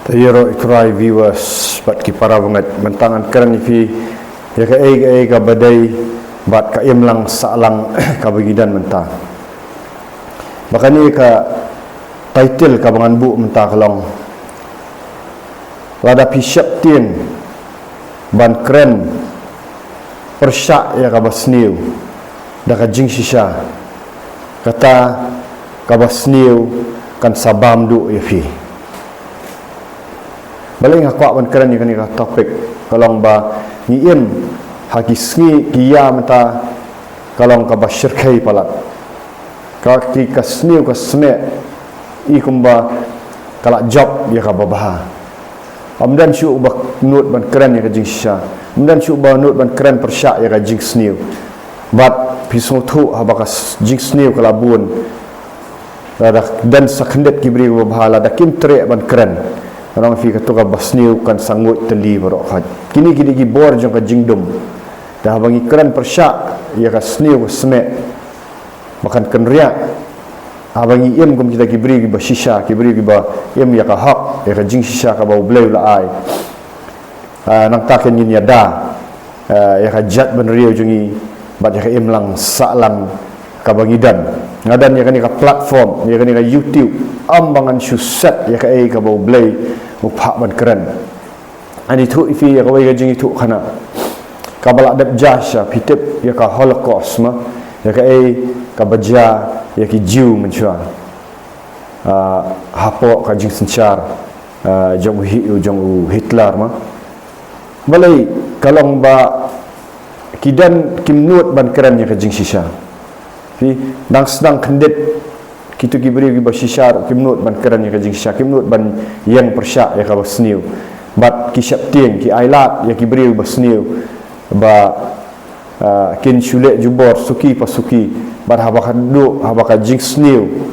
Tayro ikrai viewers bat ki para banget mentangan keren ifi ya ka ai ka badai bat ka imlang salang ka bagidan mentang bakani ka title ka bangan bu mentang kalong lada pisyap tien ban keren persyak ya ka basniu da ka jing shisha kata ka basniu kan sabam du ifi balai ngakwa ban keren ni ka topik kalong ba ngiem haki sngi kiya mata kalong ka basyirkai palat ka ki kasniu ka sme i kumba kala job ya ka babaha amdan syu ba nut ban keren ya ka jing sha amdan syu ba nut ban keren persyak ya ka jing sniu bat pisau thu ha ba ka jing sniu kala bun dan sakhendet kibri babaha la da kim tre ban keren orang fi katuka basniu kan sangut teli barok had kini gi bor jong ka jingdum dah bangi keren persyak ya ka sniu sme makan kenria abangi im kum kita kibri gi bashisha kibri gi ba im ya ka hak ya ka jing shisha ka bau bleu la ai nang taken yin ya da ya ka jat ben riu jungi bat ya ka im lang salang ka bangidan ngadan ya ka platform ya ka YouTube ambangan susat ya ka ai ka bau bleu upak ban keren ani tu ifi ya kawai gajing itu kana kabala dap jasha pitip ya ka holocaust ma ya ka ka baja ya ki jiu mencuan hapo ka jing sencar jong Hitler ma balai kalong ba kidan kimnut ban keren ya ka jing shisha fi dang sedang kendit kita kibri gi basishar kimnut ban keren ya kajing syak kimnut ban yang persyak ya ka basniu bat ki syap tieng ki ailat ya kibri basniu ba kin shulek jubor suki pasuki bat habakan du habaka jing sniu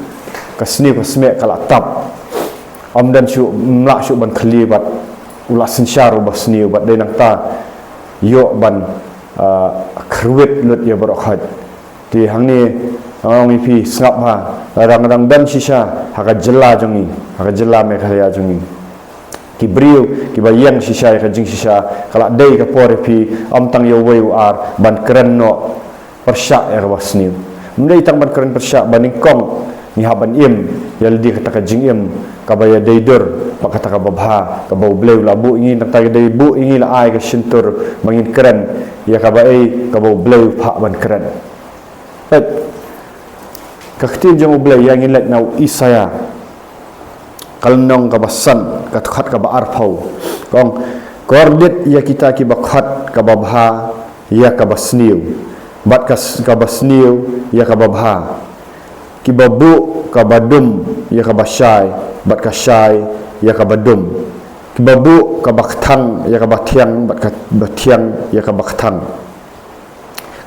ka sniu ka smek kala tap amdan syu mlak syu ban khli bat ulas sensyar basniu bat dai nang ta yo ban khrwet lut ya barokhat ti hang ni orang ipi sengap ha kadang-kadang dan shisha haka jela jongi haka jela me kaya jongi kibriu kibayang shisha ka jing shisha kala dai ka por ipi amtang yo wei ar ban keren no persyak ya wasni mendai tang ban keren persyak baning kong ni haban im ya ledi kata ka jing im ka baya daidur pak kata ka babha ka bau bleu labu ingin tak dai bu ingin la ai ka shintur mangin keren ya ka bai ka bau bleu pak ban keren kakti jong ublay yang inlet nau isaya kalnong kabasan katukhat ka baarpau kong kordit ya kita ki bakhat ka babha ya ka basniu bat ka basniu ya ka babha ki babu ka badum ya ka basyai bat ka syai ya ka badum ki babu ka bakthang ya ka bathiang bat ka bathiang ya ka bakthang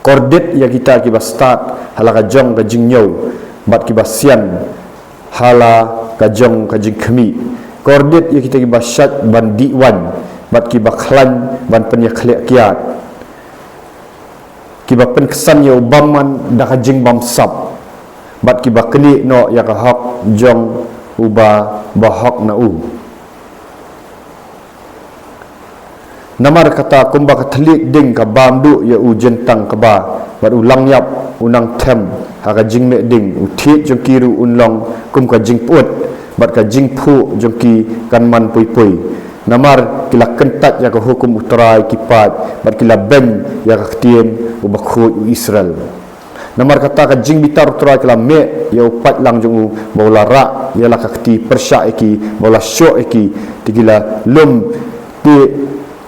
kordit ya kita ki bastat halaka jong ka jingnyau bat ki basian hala ka jong ka jing khmi kordit ya kita ki basyat ban diwan bat ki bakhlan ban pen ya khlek kiat ki bapen kesan ya ubaman da ka jing bam sap bat ki bakni no ya ka hak jong uba bahak na u namar kata kumba ka thlik ding ka bamdu ya u jentang ka ba bat ulang yap unang them haka jing me ding uthit jong kiru unlong kum ka jing put bat ka jing phu jong ki kan man pui pui namar kila kentat ya ka hukum utrai kipat bat kila ben ya ka ktien u bakhu Israel namar kata ka jing bitar utrai kila me ya upat lang jong u bola ra ya la ka kti persyak iki bola syok iki tigila lum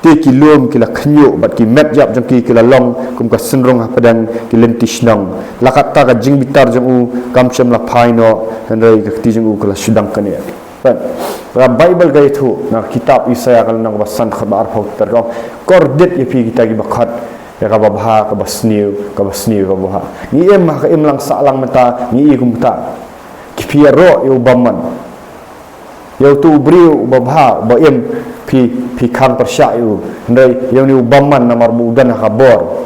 ti kilum kila khnyu bat ki met jap jong ki kila long kum ka senrong padang ki lentishnong lakat ta ka jing bitar jong u kamchem la phaino hanrei ka ti jong u kala sudang kane ban ra bible ga itu na kitab isaya kala nang basan khabar phau tar kordit ya pi kita ki bakhat ya ka babha ka basniu ka babha ni em ka em lang salang mata ni i kum ta ki pi ro yu baman yu tu briu babha ba em pi khang persyak yu ndai yang ni ubaman namar budan ka bor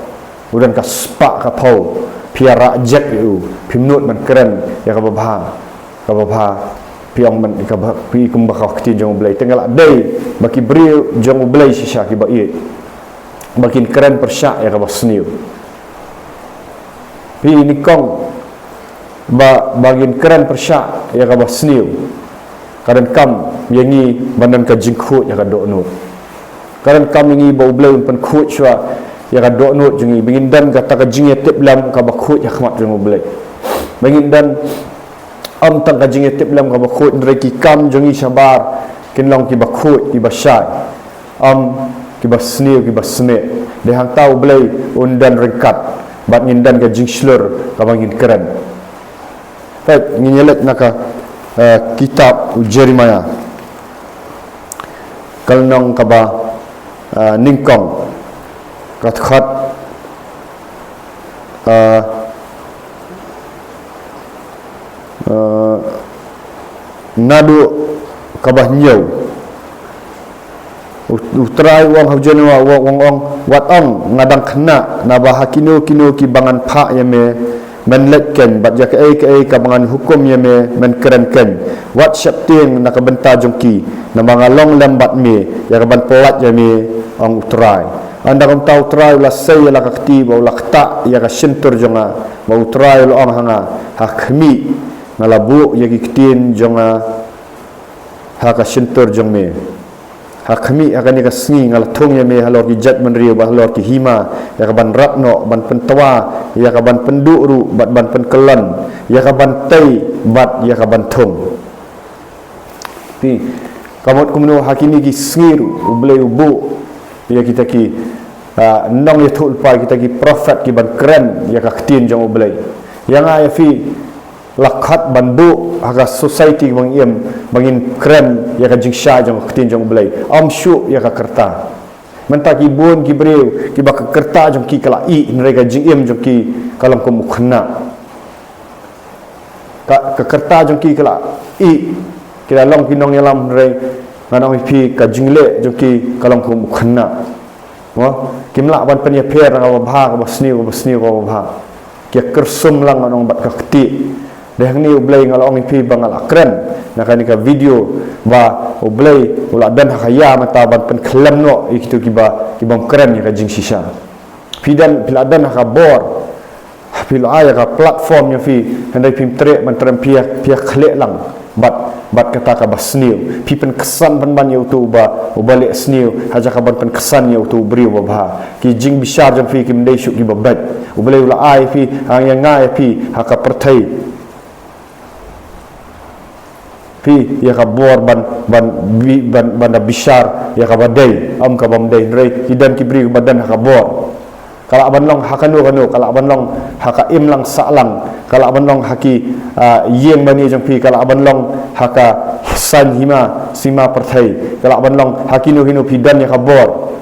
udan ka spa ka phau pi ra jek yu pi nut man keren ya ka babha piang man ka pi kum bakau kti jong ublay tenggal dai baki beri jong ublay sisa ki ba ye bakin keren persyak ya ka basniu pi ni kong bagin keren persyak ya ka basniu karan kam yangi banan ka jingkhut ya ka doknut karan kam yangi ba ublay pen khut shwa ya ka doknut jungi bingindan ka ta ka jing tip lam ka ba khut ya khmat jong ublay bingindan am tang ka jing tip lam ka ba khut ndre ki kam jungi sabar kinlong ki ba khut ki ba syai am ki ba sniu ki ba sme de hang tau ublay undan rengkat bat ngindan ka jing slur ka bangin keren tak nginyelet naka kitab Jeremiah kalnong kaba ningkong kat nadu kabah nyau utrai wang hujan wang wat ong ngadang kena nabah kino ki bangan pak yame menletken bat jak ai kabangan hukum yame men kerenken wat syapting nak benta jongki na mga long lambat me ya ban pelat yame ang utrai anda kam tau trai la say la kakti ba la kta ya ka sentur jonga ba utrai lo ang hanga hakmi ngalabu ya kitin jonga ha ka sentur jong me hakmi akan ka sngi ngal thong yame halor ki jat menriu ba halor ki hima ya ka ban ratno ban pentwa ya ka ban penduru bat ban penkelan ya ka ban tai bat ya ka ban thong ti kamot kumno hakini ki sngiru ublay ubu ya kita ki nong ya thul pa kita ki prophet ki ban keren ya ka ktin jong ublay yang ai fi lakhat bandu aga society bang iem bangin keren ya ka jingsha jong ktin jong ublay am syu ya ka kerta mentaki bun ki breu ki ba kerta jong ki kala i mereka jing iem jong ki kalam ko mukhna ka kerta jong ki kala i kila long pinong yalam re nganong pi ka jingle jong ki kalam ko mukhna wa kimla ban penya pher nga ba basniu ka ba ki kersum lang anong bat ka kti dehang ni ublay ngalong pi bangal akren nakanika video ba ublay ula dan hakaya mata ban pen klam no ikitu kiba keren ni ka jing sisa pidan piladan ka bor pil aya ka platform nya fi handai pim tre man trem pia khlek lang bat kata ka basniu pi pen kesan ban ban youtube ba ubalik sniu haja ka ban pen kesan youtube bri ba ba ki jing bisar jam fi kim dei syuk ki babat ublay ula ai fi ang yang ngai pi haka pertai pi ya ka bor ban bisar ya ka badai am ka bamdai rei idan kibri badan ka bor kala ban long hakanu kala ban long haka im lang sa lang kala ban long haki yeng bani jong pi kala ban long haka san hima sima perthai kala ban long hakinu hinu pidan ya ka bor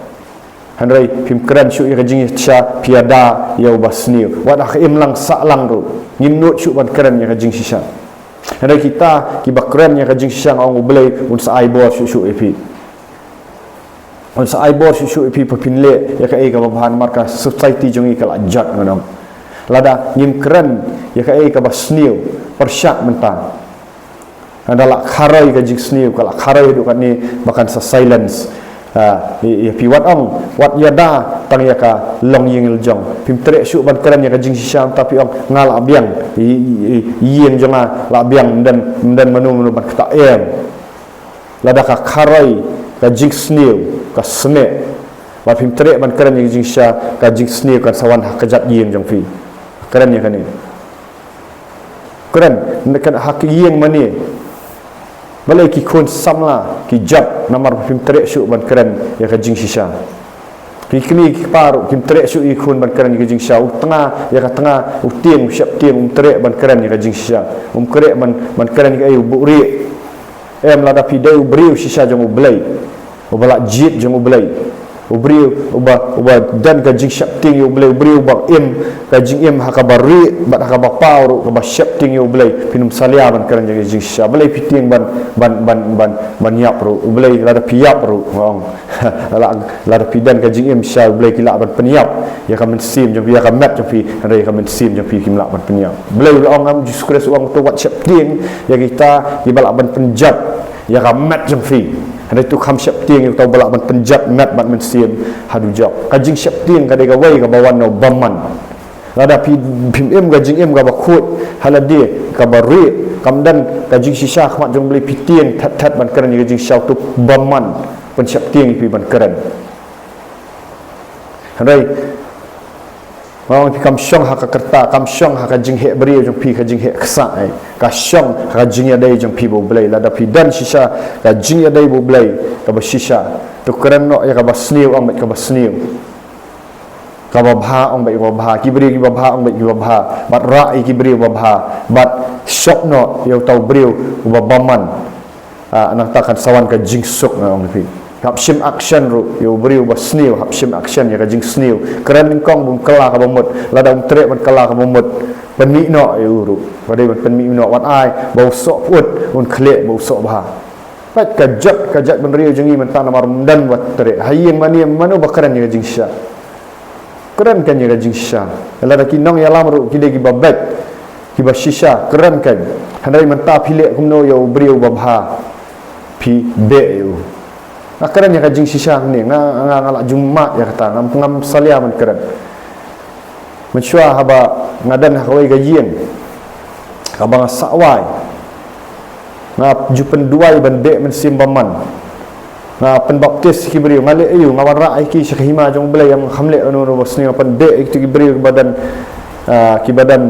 hanrei pim keren syu ya jing cha piada ya basniu wat haka im lang sa lang ru nginut syu ban keren ya jing sisa hendak kita kibakren yang kajing siang orang ublay unsa aibor susu epi unsa aibor susu epi papinle ya ka ka bahan marka society jongi kala jat nganong lada ngim keren ya ka basniu persyak mentang adalah kharai kajing sniu kala kharai du kan ni bahkan sa silence ya pi wat ong wat yada tang ya ka long ying jong pim trek syuk ban keren ya ka jing sisam tapi ong ngal abiang ying jonga la biang dan menu ban kata em lada ka kharai ka jing sniu ka sme ba pim trek ban keren ya jing sha ka jing sniu ka sawan hakajat ying jong fi keren ya kan ni keren kan hak ying mani balai ki kun samla ki jab namar pim trek syuk ban keren ya ka jing sisa ki kini ki paru pim trek syuk i kun ban keren ya ka jing sisa tengah ya ka tengah uting syap tim trek ban keren ya ka jing sisa krek ban keren ya buri lada pidai bri sisa jong ublay balak jit jong ublay ubri uba dan ka jing syap ting yu blai ubri uba ka jing hakabari bat hakabapau ru ka syap ting yu blai pinum salia ban karan jing syap blai piting ban yap ru blai lada piap ru ngong lada pidan ka jing syap blai kila ban peniap ya ka mensim jong ya ka mat jong pi hari ka mensim jong pi kimla ban peniap blai ong am Jesus Kristus ong tu wat syap ting ya kita di balak ban penjat ya ka mat jong pi ada tu kham syap ting yang tau balak ban penjat mat bat mensim hadu jap kajing syap ting ka dega wai ka bawan no baman lada pi pim ka jing ka bakut halade ka bari kamdan kajing sisa khmat jong beli pitien tat ban keran kajing syau tu baman pen syap ting pi ban keran hadai Orang kam syong hak kerta, kam syong hak jing hek beri jong pi ka jing hek ksa ai. Ka syong hak jing ya dai jong pi bo blai la da pi dan sisa ka jing ya dai bo blai ka ba sisa. Tu keran no ya ka ba sniu ang ka ba sniu. Ka ba bha ang ba bha ki beri ki ba bha ang ba ki ba bha. Bat ra ki beri ba bha. Bat syok no ya tau beri ba baman. Anak takkan sawan ka jing sok ang pi. Hapsim action ru yo beri ubah sniu hapsim action ya kajing sniu keran kong bum kala ka bomot lada um trek ban kala ka bomot penmi no yo ru padai ban penmi no wat ai bau sok put un khlek bau sok bah pat kajat ban riu jengi man tanam dan wat trek hayeng mani manu bakaran ya kajing sya keran kan ya kajing sya lada kinong ya lam ru kide ki babet ki basisha keran kan handai man ta philek kumno yo beri ubah bah pi be yo akaran ya kajing sisang ni ngalak jumat ya kata ngam salia man keran mensyua haba ngadan hawai gajien abang sawai ngap jupen duai bande mensim baman ngap penbaptis ki beri ngale ayu ngawan ra ki syahima jong belai yang hamle anu bosni ngapan de ki beri badan ki badan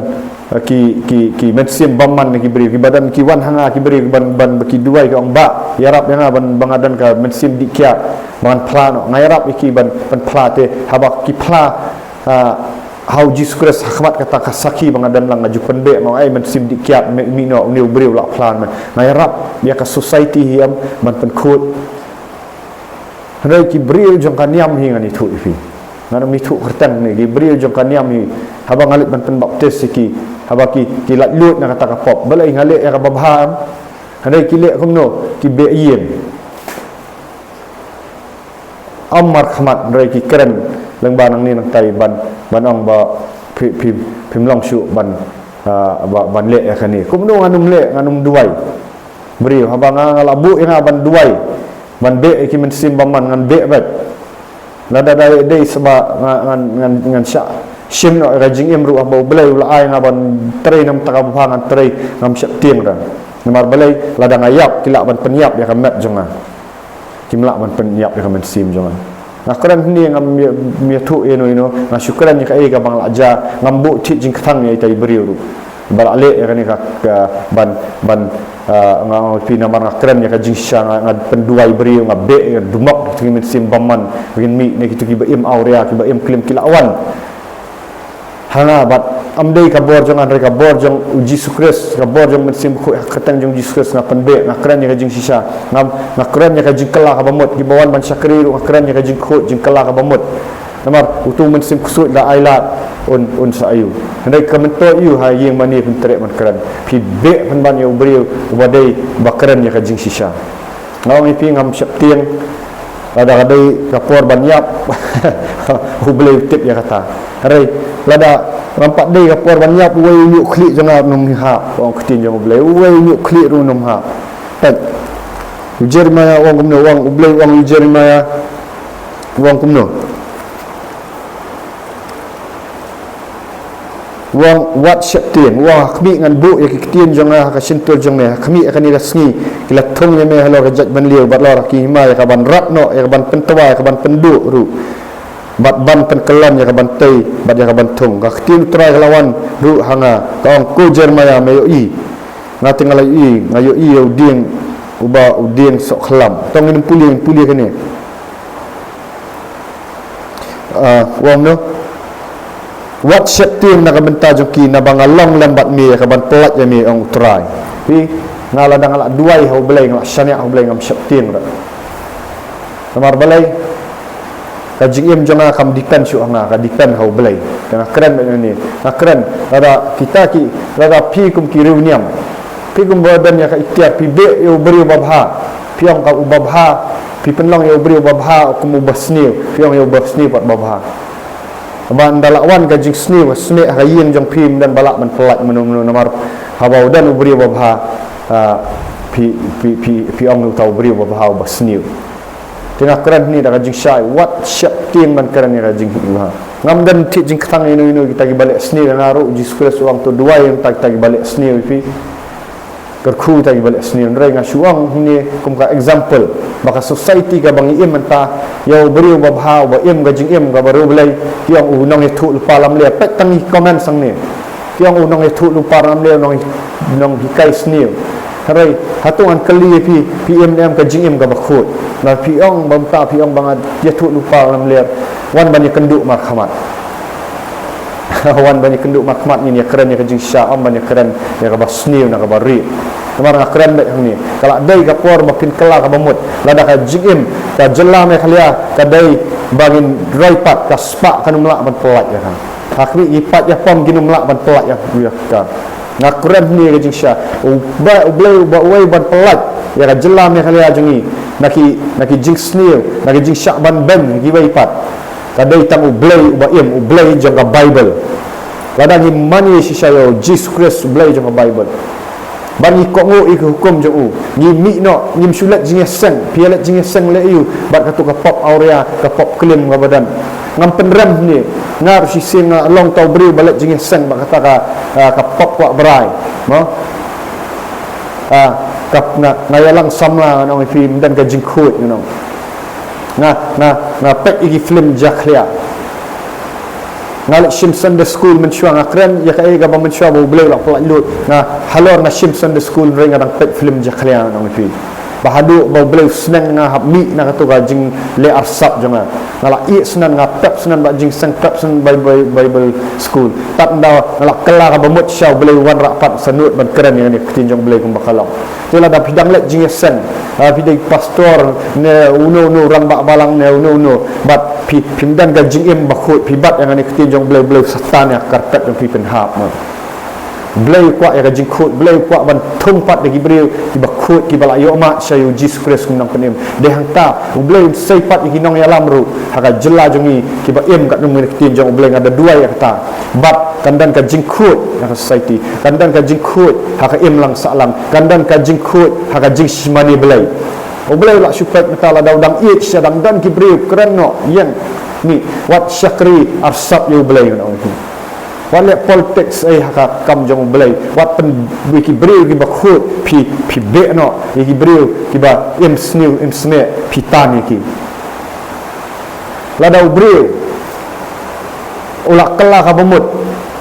ki mensim baman ki beri ki badan ki wan hanga ki beri ban ki duai ka ong ba yarap yang ban bangadan ka mensim dikya ban plano ngayarap iki ban plate habak ki pla how Jesus Christ hakmat kata kasaki bangadan lang ngaju pende mau ai mensim dikya mino ni beri la plan man ngayarap ya ka society hiam ban penkut hari ki beri jong kaniam hingan itu ifi ngana mitu kertang ni ki beri jong kaniam hi habang ngalit ban penbaptis iki habaki kilat lut nak kata kapop balai ngalik ya kababham handai kilek kumno ki beien amar khmat rai ki keren leng banang ni nang tai ban ong ba phim long shu ban ban le ya kani kumno nganum le nganum duai beri habang ngalabu yang ban duai ban be ki men sim baman ngan be bat lada dai seba ngan sya sim no rajing ru abau belai ulai ngaban trei nam takabhangan trei ngam syap tiang ran namar belai ladang ayap kilak ban peniap ya kamat jonga kimlak ban peniap ya kamen sim jonga ngakran ni ngam mi thu eno nga syukran ni kai ka bang laja ngambu thi jing khang ni tai beri ru balale ya kani ka ban nga pi namar ngakran ya ka jing sya ngad penduai beri ngabe dumak thi men sim baman ngin mi ni kitu ki ba im aurea ki ba im klim kilawan hanga bat amdei ka borjong an reka borjong uji sukres ka borjong mensim khu katang jong Jesus nga pende ngakran ya kajing sisa ngakran ya kajing kala ka bamot di bawan ban syakri ngakran ya kajing khu jing kala ka bamot namar utu mensim kusut da ailat on sa ayu handai ka mento yu ha yeng mani pun trek man kran pi be pan ban ya ubri ubadai bakran ya kajing sisa ngau ipi ngam syap tiang ada kadai kapor ban yap hublei tip ya kata hari lada rampak dei kapor ban yap wei nyuk klik janga num ha wong ketin jang ublei wei nyuk klik ru num ha tak Jeremiah wong kumno wong ublei wong Jeremiah wong kumno wong wat syaptin wah kami ngan bu ya ketin janga ka sentul jang ne kami akan irasngi kila thong ne me halo rajat ban liu bat lor ki hima ya ka ban ratno ya ka ban pentwa ya ka ban pendu ru bat ban penkelan ya ka ban tei bat ya ka ban thong ka ketin trai lawan ru hanga tong ko Jeremiah me yo i ngating ngalai i ngayo i yo ding uba uding sok khalam tong ni puli kene wong no wat syaptin nak benta joki na bangalong lambat mi ka ban pelat ya mi ong try pi ngaladang ala duai ho belai ngala syania ho belai ngam syaptin ra tamar belai kajing im jonga kam dikan syuang na ka dikan hau belai tengah keren ni keren ada kita ki ada pi kum ki reuniam pi kum badan ya ka ikhtiar pi be yo beri babha pi ong ka ubabha pi penlong yo beri babha kum ubasni pi ong yo basni pat babha ban dalakwan kajing sni wasne hayin jong pi dan balak man pelat menu nomor habau dan uberi babha pi ong tau beri babha basni tengah keren ni dah jing syai wat syap tim man keren ni dah jing ha ngam dan ti jing ketang ino kita gi balik seni dan aru Jesus orang tu dua yang tak gi balik seni pi kerku tak gi balik seni ndrai ngasuang ni kum ka example maka society ka bang im menta yo beri babha ba im ga jing im ga baru belai yang unang itu lupa lam le pek tangi komen sang ni yang unang itu lupa lam le nong hikai seni harai hatungan kali PMM ka jing im ga bakhut na piong bamta piong bangat dia tu lupa lam liar wan banyak kenduk marhamat wan banyak kenduk marhamat ni ya keren ya kajing sya'am banyak keren ya ka basniu na ka bari kamar na keren dak ni kala dai ka por makin kala ka bamut lada ka jing im ka jella me khalia ka dai bangin raipat ka spa kan melak ban pelat ya kan akhri ipat ya pom ginu melak ban pelat ya ka na keren ni kajing sya ublai ubai ban pelat ya ka jella me khalia jungi naki jing snil naki jing syakban ben gi waipat kadai tang ublai jong ka bible ladang ni mani si sayo Jesus Christ ublai jong ka bible bani kongo ik hukum jong u ni mi no ni sulat jing seng pialat jing seng le yu bat katu ka pop aurea ka pop klim ka badan ngam penram ni ngar si sing long tau beri balat jing seng bat kata ka pop wa berai mo kap ngayalang samla nang film dan ka jingkut you know na pek igi film jaklia ngalak Simpson the school mencuang akran ya kai ga mencuang bo boleh la pelak lut halor na Simpson the school ring adang pek film jaklia nang film bahadu bo boleh senang nga habmi na katu ga jing le arsap jonga ngalak i senan nga tap senan ba jing sang tap sen bible school tap nda ngalak kala ga bamut syau boleh wan rapat sanut ban keren yang ni ketinjong boleh kum bakalau tula da pidang let jing sen pidai pastor ne uno rang bak balang ne uno bat pimdan ga jing im bakhut pibat yang ni ketinjong boleh satan ya karpet yang pi penhap blai kwa ya jing khut blai kwa ban thumpat de gibril ki bakhut ki bala yo ma sayu Jesus Christ kum nang penim de hang ta blai seipat ki nong ya lam ru haka jela jongi ki ba em kat nong tin jong blai ada dua ya kata bat kandan ka jing khut ya society kandan ka jing khut haka em lang salam kandan ka jing khut haka jing simani blai blai la supaya kata la daudang it sedang dan gibril keren no yang ni wat syakri arsap yo blai no wala politics haka kam jong belai wat pen wiki bril ki bakhut pi be no ki bril ki ba im sme pi tan ki ladau bril ulak kala ka bamut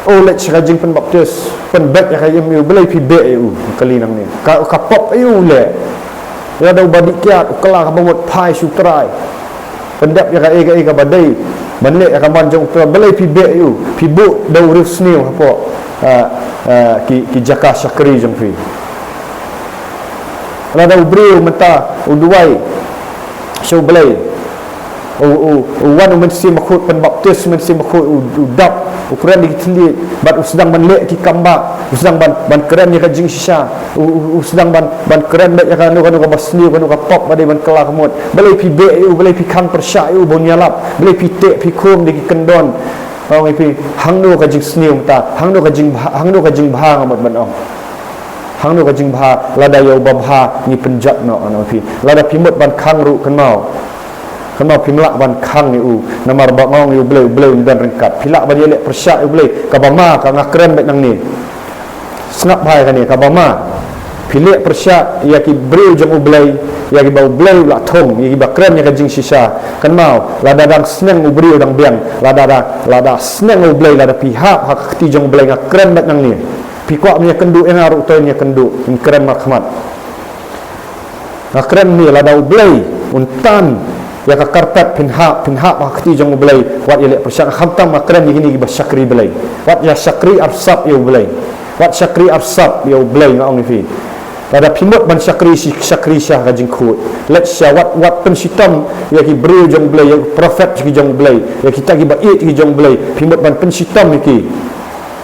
olet chajing pen baptis pen bet ya kayem belai pi be eu kali nang ni ka pop eu le ladau badikiat kala ka bamut pai sutrai pendap ya ka badai manlek akaman jong tu belai pi be you pi bu dau rusniu apa ki jaka syakri jong pi la dau bril mata uduai so belai wan mensi makhut pen baptis mensi makhut udap ukuran di tili bat usdang manlek ki kamba usdang ban keren ni ka jing sisa usdang ban keren dak ya kan ka basni kan ka pop badai ban kala kemut belai pi be you belai pi kang persya you bonyalap belai pi te pi kum di kendon au pi hangno ka jing sniu ta hangno ka jing bha ngamot ban ong hangno ka jing bha lada yo babha ni penjat no ano pi lada pi mut ban kang ru kan mau pimlak ban khang ni namar bangong yu bleu dan rengkat pilak ba dialek persyak yu bleu kabama ka ngakren bet nang ni snap bhai kan ni kabama pilek persyak ya ki breu jong ublei ya ki bau bleu la thong ya ki bakren ya ka jing sisa kan mau lada dang sneng ubreu dang biang lada sneng ublei lada pihak hak ti jong ublei ngakren bet nang ni pi kwa nya kendu en aru toy nya kendu in keren marhamat ngakren ni lada ublei untan ya ka karpet pinha hakti jong belai wat ile persyak khamtam makran gini gi syakri belai wat ya syakri arsap yo belai wat syakri arsap yo belai ngaong fi Lada pimut ban syakri syah ka jing khut let sya wat pensitam ya ki bril jong blai ya prophet ki jong blai ya kita ki ba it ki jong blai pimut ban pensitam ki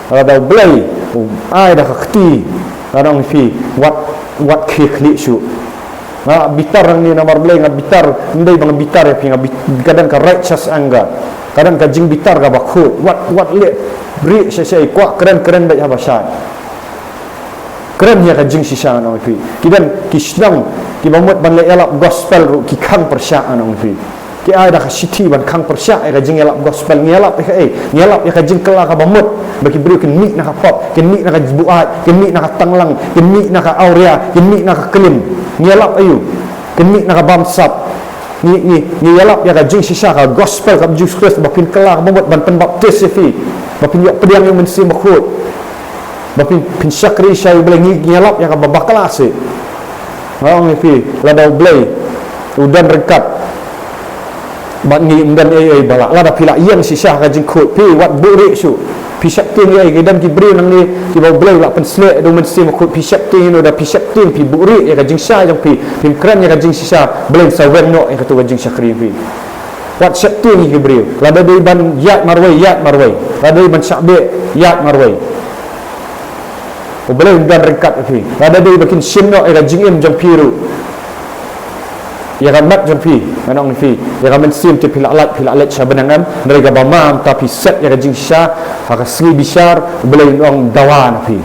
lada blai ai dah khti kadang fi wat ki khli shu bitar ni nomor blai ngab bitar ndai bang bitar ya pi kadang ka righteous angga kadang ka jing bitar ka ba khut wat le bri syai kwa keren ba ya ba syai keren ya kajing sisa nang fi kidan kisnang ki bamut ban le elap gospel ru ki khang persya nang fi ki ai dah siti ban khang persya ai kajing elap gospel ngelap ngelap ya kajing kela ka bamut bagi beri ken mik nak pop ken mik nak buat ken mik nak tanglang ken mik nak aurea ken mik nak kelim ngelap ayu ken mik nak bamsap ni elap ya kajing sisa ka gospel ka Jesus Christ bapin kela ka bamut ban penbaptis fi bapin ya pediang yang mensi makhut bapin pinsyakri syai boleh ngelap yang babak kelas orang fi lada blai udan rekat bat ngi undan balak lada pila yang sisah ka jingkut pi wat burik su pisyak ting gidan ki bri nang ni ki bau blai lak penslek do mensi makut pisyak ting no da pisyak ting pi burik ya ka jing sya jang pi kran ya ka jing sisah blai sawen no ya ka tu jing syakri fi wat syak ting ki bri lada dei ban yat marwai lada ban syakbe yat marwai boleh dan rekat fi ada dia bikin sinno era jingim jang piru ya ramat jang fi manong fi ya ramen sim ti pilalat sabenangam mereka bamam tapi set ya jing sya haka sri bishar boleh ong dawan fi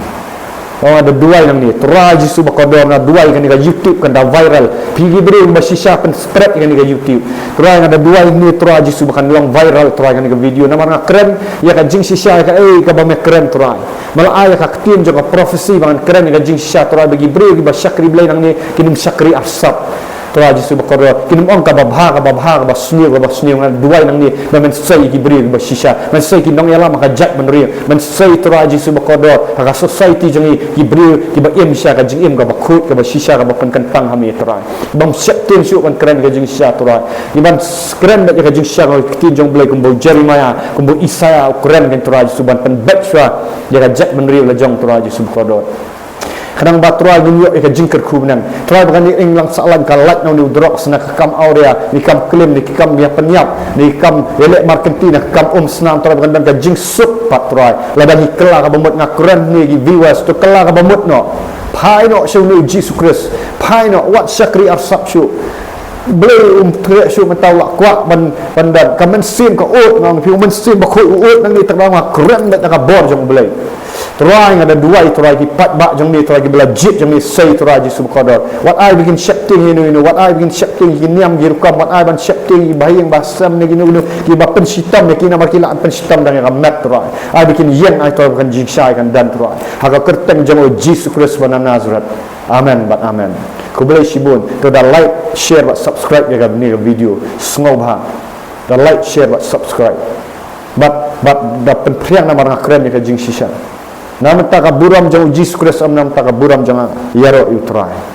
ada dua yang ni teraji subaqador na dua yang ni ka YouTube kan dah viral pigi beri basisha pen spread yang ni ka YouTube terang ada dua ini teraji subaqan long viral terang ni ka video nama keren ya ka jing sisha ka ka bame keren terang malah ayah ka ketim juga profesi bangan keren ka jing sisha terang bagi beri ba syakri blai nang ni kinum syakri asap teraji subaqador kinum ong ka babha ka basniu ngan dua nang ni men sai ki beri ba sisha men sai ki nong yala maka jat menri men sai teraji subaqador ka society jangi ki beri ki ba im sya ka jing im ka ba khut ka ba sisha ka ba pen kentang hami terang bang syak tin syuk kan keren ka jing sisha terang iban keren ba ka jing sisha ka ketim jong blai kumbo Jeremiah kumbo Isaiah keren kan teraji suban pen bet sya ya ka jat menri la jong teraji subaqador kadang batrai gunyo ka jingker ku benang trai bukan ni englang salan kalat nau ni drok sena kam aurea ni kam klim ni kam ya penyap ni kam elek marketing kam senam trai bukan dan ka jing sup patrai ladan ni kela ka bamut ngakuran ni viewers tu kela ka bamut no pai no syu ni Jesus Christ pai no wat syakri arsap syu boleh teriak syu mentau lak kuat bandan kamen sim ka ut ngam pi men sim ba khoi ut nang ni terbang keren dak ka bor jong boleh Turai ada dua itu lagi pat bak jang ni itu lagi bela jit jang ni say itu lagi subqadar what I begin shifting what I begin shifting niam girukam what I ban shifting bahing basam ni ginu ki ba pensitam ni kina markila pensitam dan ramat turai I begin yang I turai bukan jingsai kan dan turai haga kerteng jang Jesus Christ wa Nazareth amen bat amen ku boleh sibun to da like share bat subscribe ya ni video sngau bah da like share bat subscribe bat da penpriang nama orang keren ni ka jing sisa Nam taka buram jang Jesus Christ am nam taka buram jang yaro utrai